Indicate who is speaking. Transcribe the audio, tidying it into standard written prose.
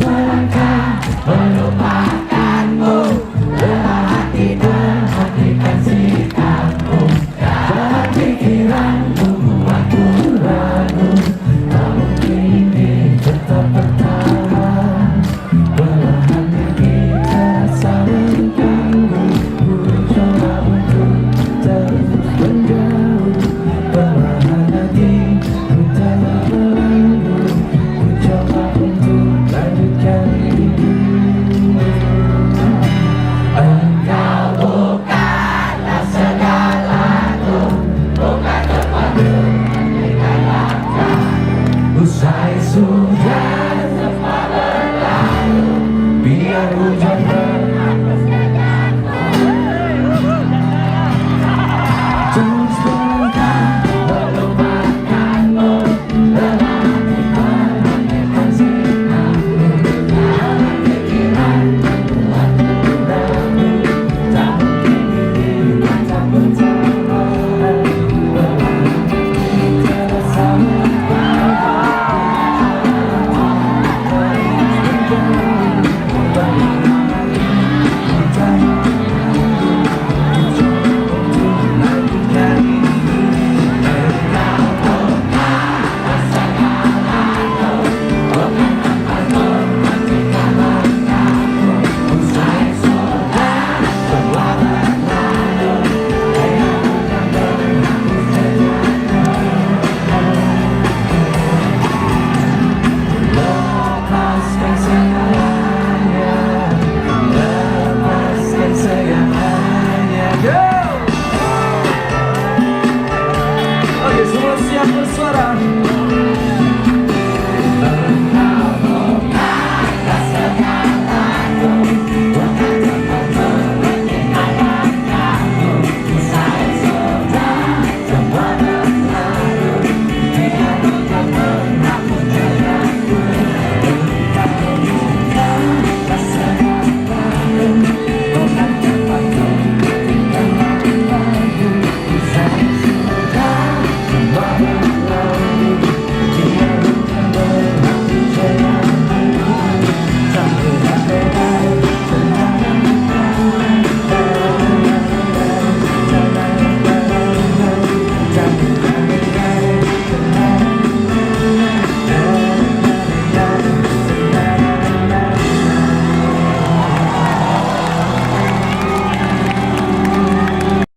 Speaker 1: melangkah melupakanmu, lemah hati dan hatikan sikapmu, jalan pikiranku membuatku ragu, tak mungkin ini tetap bertahan. Perlahan kita saling ganggu, ku coba untuk terus menjauh. Perlahan hati ku telah melanggu, ku coba untuk lanjutkan hidup. Engkau bukanlah segalaku, bukan tempatku meninggalkan langkah. Usai sudah semua berlalu, biar hujan